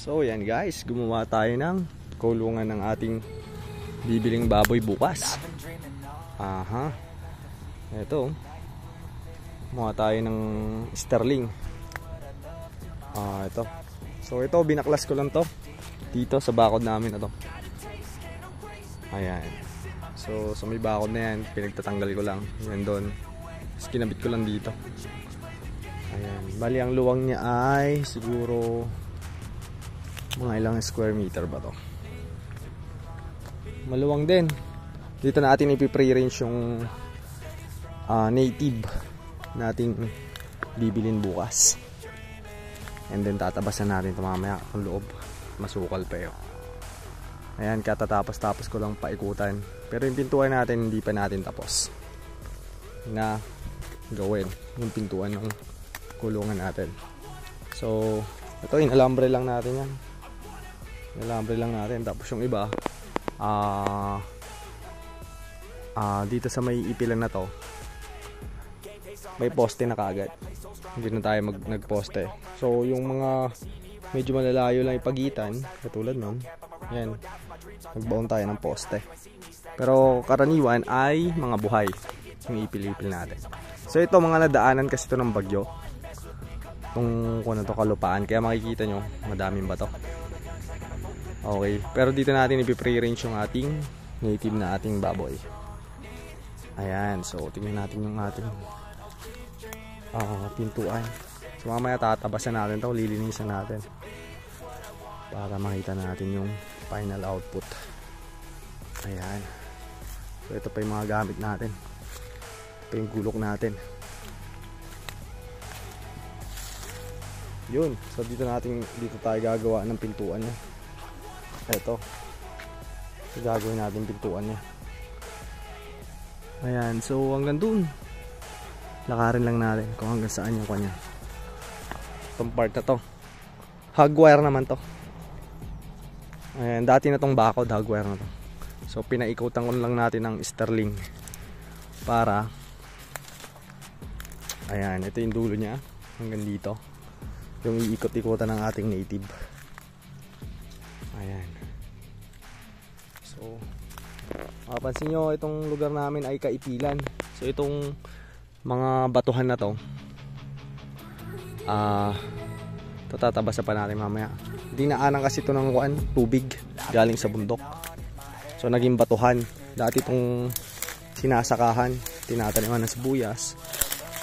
So yan guys, gumawa tayo ng kulungan ng ating bibiling baboy bukas. Aha. Ito. Gumawa tayo ng sterling. Ito. So ito, binaklas ko lang to dito sa bakod namin na to. Ayan. So sa may bakod na yan, pinagtatanggal ko lang. Yan doon. Tapos kinabit ko lang dito. Ayan. Bali ang luwang niya ay siguro mga ilang square meter ba to. Maluwang din. Dito natin ipi-pre-range yung native nating bibilin bukas. And then tatabasan natin ito mamaya ang loob. Masukal pa yun. Ayan, katatapos-tapos ko lang paikutan. Pero yung pintuan natin hindi pa natin tapos na gawin yung pintuan ng kulungan natin. So ito, inalambre lang natin yan. Inalambre lang natin. Tapos yung iba dito sa may ipilan na to, may poste na kaagad. Hindi na tayo nagposte. So yung mga medyo malalayo lang ipagitan, katulad nun, yan, nagbaon tayo ng poste. Pero karaniwan ay mga buhay yung ipil-ipil natin. So ito, mga nadaanan kasi ito ng bagyo, itong kung ano to, kalupaan, kaya makikita nyo madaming bato. Okay, pero dito natin ipi-pre-range yung ating native na ating baboy. Ayan, so tingnan natin yung ating pintuan. So mamaya tatabasan natin ito, lilinisan natin para makita natin yung final output. Ayan. So ito pa yung mga gamit natin. Ito yung gulok natin. Yun. So dito tayo gagawa ng pintuan niya. Ito. So gagawin natin pintuan niya. Ayan. So hanggang dun, lakarin lang natin kung hanggang saan yung kanya. Itong part na to, hagwire naman to. Ayan, dati na tong bakod, hagwire na to. So pinaikutan ko lang natin ng sterling para, ayan, ito yung dulo niya hanggang dito, yung iikot-ikutan ng ating native. Ayan. So mapapansin nyo, itong lugar namin ay kaipilan. So itong mga batuhan na to, tatabasan pa natin mamaya. Dinaanan kasi ito ng tubig galing sa bundok. So naging batuhan. Dati itong sinasakahan, tinataniman ng sibuyas.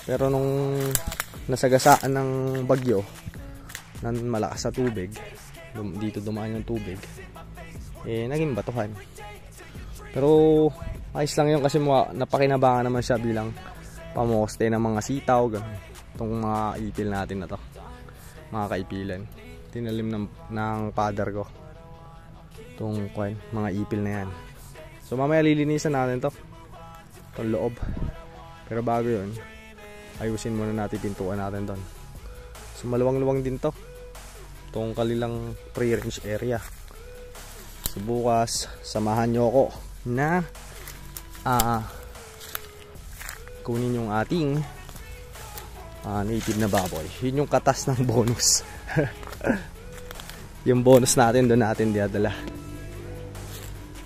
Pero nung nasagasaan ng bagyo, nang malakas sa tubig, dito dumaan yung tubig, naging batuhan. Pero ayos lang yun kasi napakinabangan naman siya bilang pamoste ng mga sitaw, ganun. Itong mga ipil natin na to, mga kaipilan, tinalim ng father ko itong mga ipil na yan. So mamaya lilinisan natin to, itong loob. Pero bago yun, ayusin muna natin pintuan natin doon. So maluwang-luwang din to, itong kalilang pre-range area. So bukas samahan nyo ako na kunin yung ating native na baboy. Yun yung katas ng bonus. Yung bonus natin doon natin diadala.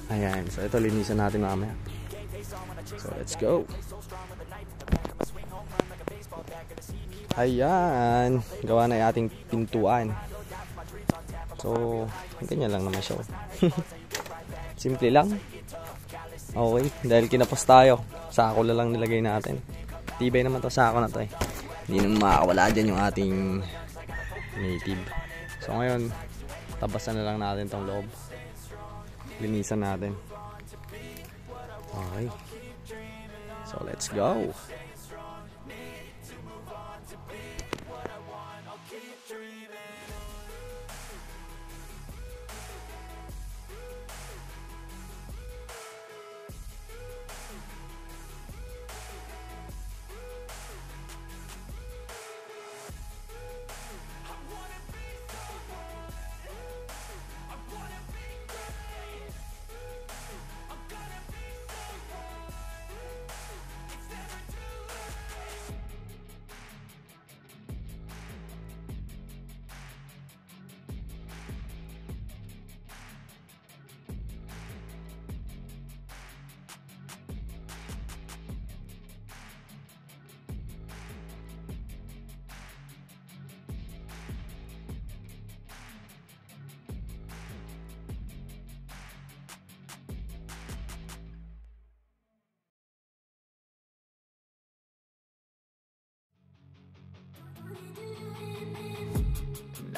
Ayan, so ito linisan natin mamaya. So let's go. Ayan, gawa na yung ating pintuan. So ganyan lang naman siya. Simple lang. Okay, dahil kinapos tayo, sako lang nilagay natin. Tibay naman to, sako na to eh. Hindi naman makakawala dyan yung ating native. So ngayon, tabasan na lang natin tong loob. Linisan natin. Okay. So let's go.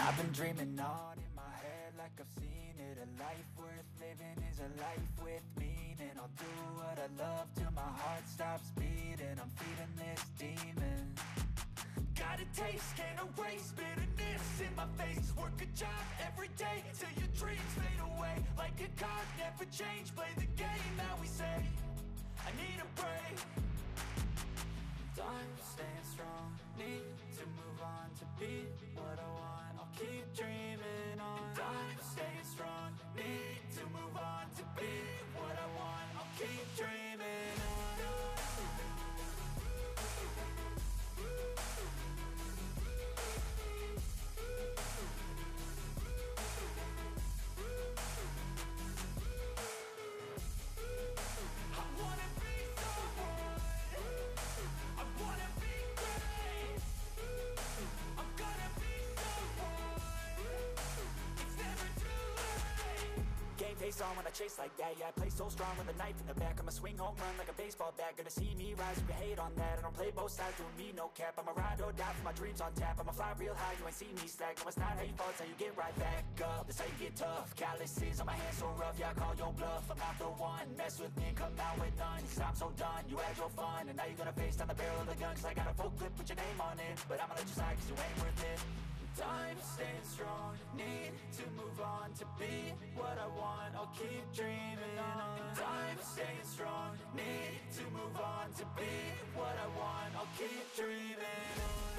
I've been dreaming on in my head like I've seen it. A life worth living is a life with meaning. I'll do what I love till my heart stops beating. I'm feeding this demon. Got a taste, can't erase bitterness in my face. Work a job every day till your dreams fade away. Like a card, never change, play the game that we say. I need a break. Time staying strong, need to move on to be what I want. I'll keep dreaming on. Time staying strong, need to move on to be what I want. I'll keep dreaming on. Face on when I chase like that. Yeah, I play so strong with a knife in the back. I'ma swing home run like a baseball bat. Gonna see me rise if you hate on that. I don't play both sides, doing me no cap. I'ma ride or die for my dreams on tap. I'ma fly real high, you ain't see me slack. No, it's not how you fall, it's how you get right back up. That's how you get tough. Calluses on my hands so rough, yeah, I call your bluff. I'm not the one, mess with me and come out with none. Cause I'm so done, you had your fun. And now you're gonna face down the barrel of the gun. Cause I got a full clip with your name on it. But I'ma let you slide cause you ain't worth it. Time staying strong, need to move on to be what I want. I'll keep dreaming on. Time staying strong, need to move on to be what I want. I'll keep dreaming on.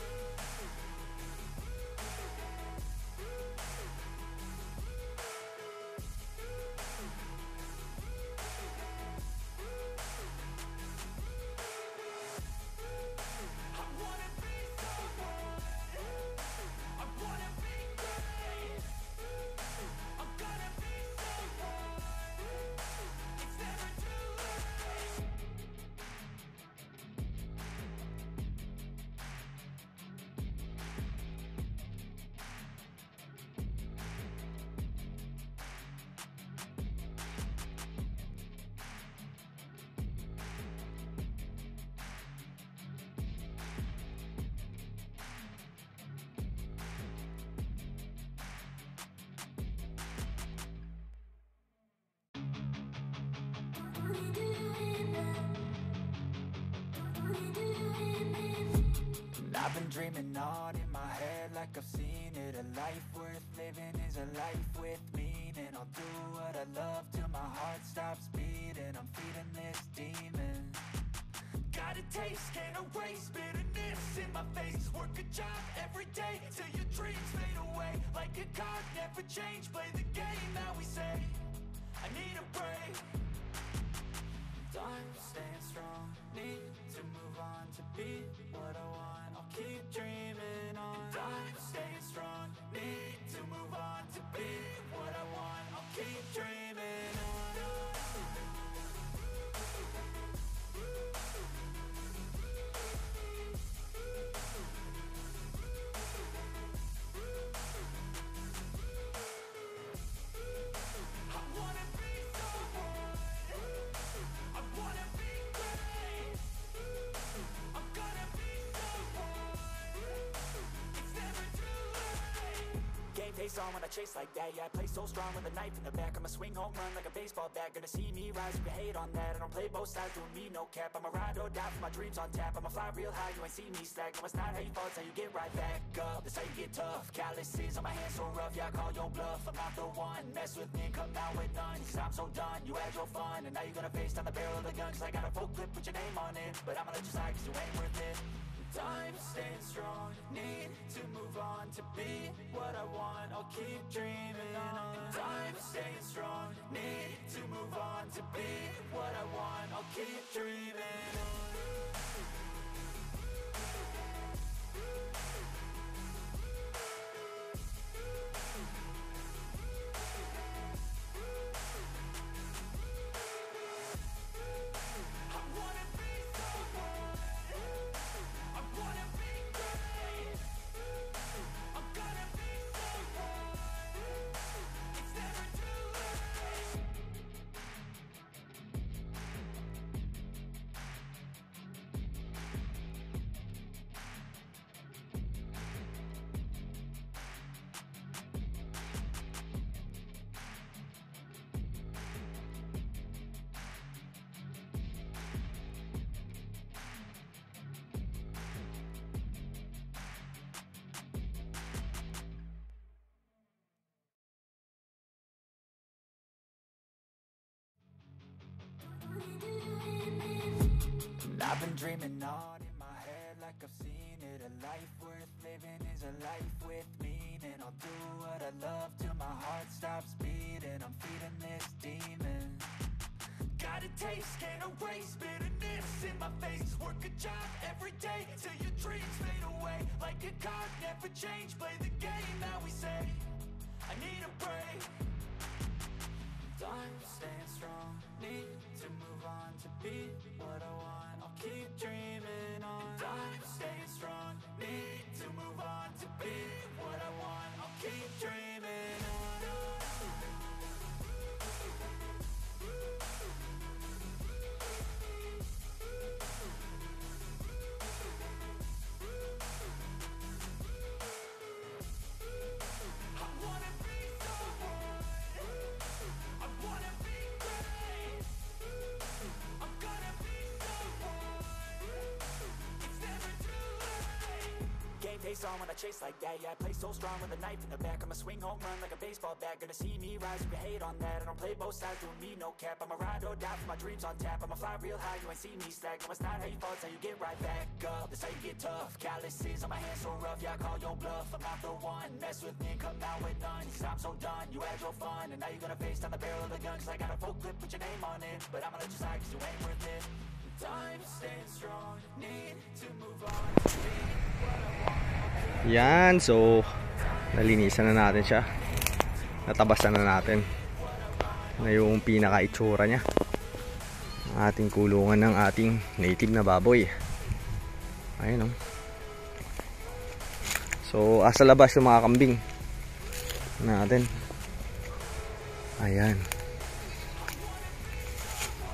I've been dreaming on in my head like I've seen it. A life worth living is a life with meaning. I'll do what I love till my heart stops beating. I'm feeding this demon. Got a taste, can't erase bitterness in my face. Work a job every day till your dreams fade away. Like a card, never change, play the game that we say. I need a break. Time staying strong, need to move on to be what I want. I'll keep dreaming on. Time staying strong, need to move on to be what I want. I'll keep dreaming on. Face on when I chase like that. Yeah, I play so strong with a knife in the back. I'ma swing home run like a baseball bat. Gonna see me rise if you hate on that. I don't play both sides, doing me no cap. I'ma ride or die for my dreams on tap. I'ma fly real high, you ain't see me slack. No, it's not how you fall, it's how you get right back up. That's how you get tough. Calluses on my hands so rough, yeah, I call your bluff. I'm not the one, mess with me and come out with none. Cause I'm so done, you had your fun. And now you're gonna face down the barrel of the gun. Cause I got a full clip with your name on it. But I'ma let you slide cause you ain't worth it. Time staying strong, need to move on to be what I want. I'll keep dreaming on. Time staying strong, need to move on to be what I want. I'll keep dreaming on. I've been dreaming on in my head like I've seen it. A life worth living is a life with meaning. I'll do what I love till my heart stops beating. I'm feeding this demon. Got a taste, can't erase bitterness in my face. Work a job every day till your dreams fade away. Like a card, never change. Play the game that we say. I need a break. I'm staying strong. Need to move on to be what I want. I'll keep dreaming on. I'm staying strong. Need to move on to be what I want. I'll keep dreaming on. Face on when I chase like that. Yeah, I play so strong with a knife in the back. I'ma swing home run like a baseball bat. Gonna see me rise, you can hate on that. I don't play both sides, doing me no cap. I'ma ride or die for my dreams on tap. I'ma fly real high, you ain't see me slack. No, it's not how you fall, it's how you get right back up. That's how you get tough. Calluses on my hands so rough, yeah, I call your bluff. I'm not the one, mess with me and come out with none. Cause I'm so done, you had your fun. And now you're gonna face down the barrel of the gun. Cause I got a full clip with your name on it. But I'ma let you slide cause you ain't worth it. Time staying strong, need to move on. Yan, so nalinisan na natin siya. Natabasan na natin na yung pinaka-itsura niya. Ang ating kulungan ng ating native na baboy. Ayun, oh. So, asa labas yung mga kambing natin. Ayan.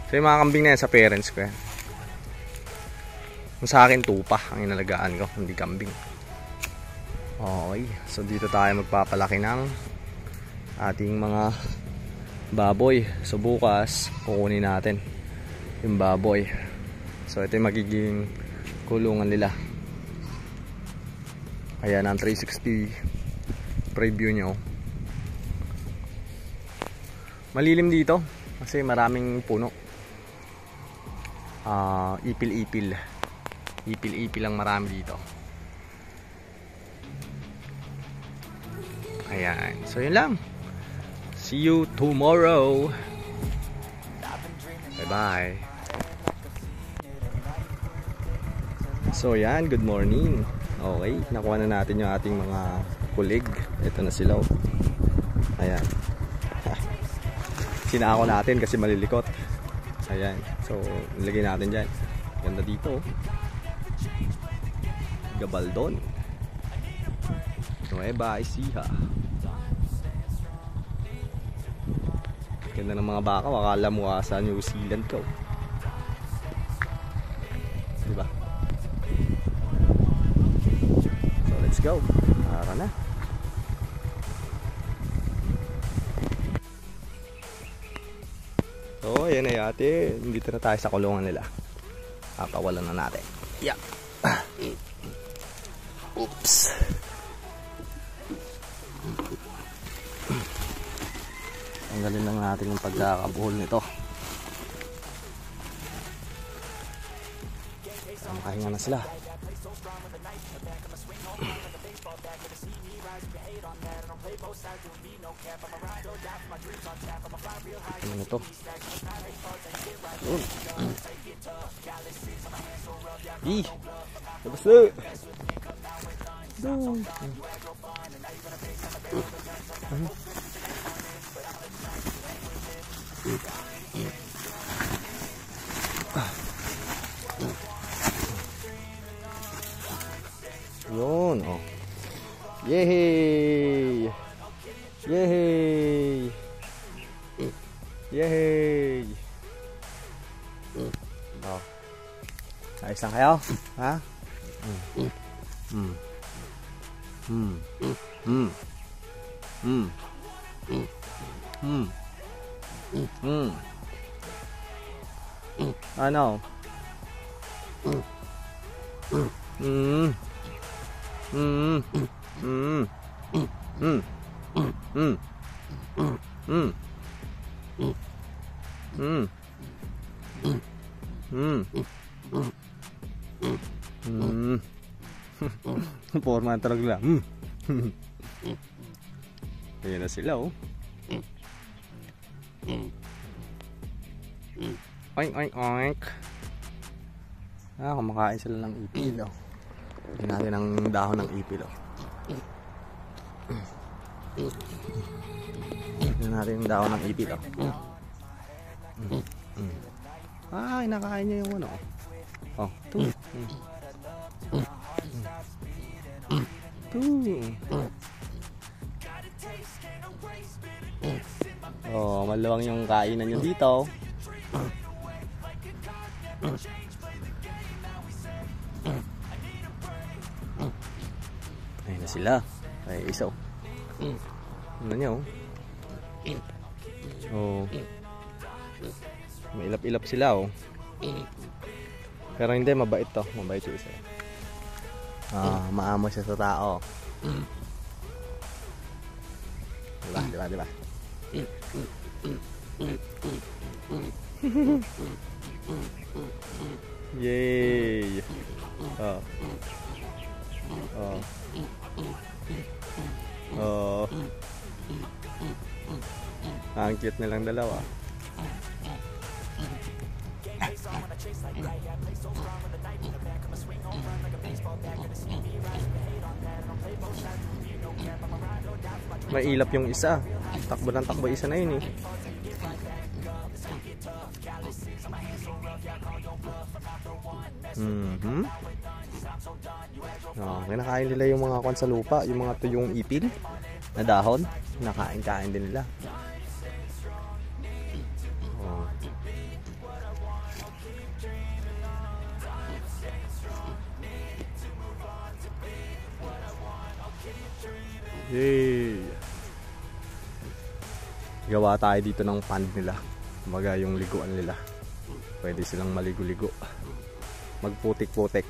So, yung mga kambing na yan sa parents ko yan. Sa akin, tupa ang inalagaan ko, hindi kambing. Okay, so dito tayo magpapalaki ng ating mga baboy. So bukas, kukunin natin yung baboy. So ito yung magiging kulungan nila. Ayan ang 360 preview nyo. Malilim dito kasi maraming puno. Ipil-ipil. Ipil-ipil lang marami dito. Ayan. So yun lang. See you tomorrow. Bye bye. So yan, good morning. Okay, nakuha na natin yung ating mga kulig. Ito na sila. Ayan. Sinako natin kasi malilikot. Ayan. So ilagay natin dyan. Ganda dito. Gabaldon. Nueva Ecija. Ganda ng mga baka, wakala mo sa New Zealand ko. Diba? So let's go. Tara na. So yan na yate. Dito na tayo sa kulungan nila. Papawalan na natin. Yeah. Oops. Tanggalin lang natin yung pagkakabuhol nito. Makahinga na sila. Ano ito? Labas na! Yun, oh. Yehey! Yehey! Yehey! Oh. Ayos lang kayo? Ha? Ano? Forma talaga. Ayan na sila, oh. Oink, oink, oink. Kumakain sila ng ipil, oh. Lagyan natin ang dahon ng ipil, oh. Lagyan natin yung dahon ng ipil, oh. Kinakain niya yung ano, oh. Ito. Maluwang yung kainan nyo dito. Ayun na sila. Ay, isaw. Ano nyo? May ilap-ilap sila, oh. Pero hindi, mabait to. Mabait yung isa. Maamo siya sa tao. Diba? Yay! Ang cute nilang dalawa. May ilap yung isa. Takbo ng takbo isa na yun, eh. Kinakain nila yung mga kwan sa lupa, yung mga tuyong ipil na dahon. Kinakain din nila. Yay! Gawa tayo dito ng pond nila. Kumbaga yung liguan nila. Pwede silang maligo-ligo. Magputik-putik.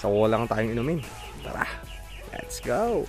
So wala lang tayong inumin. Tara, let's go!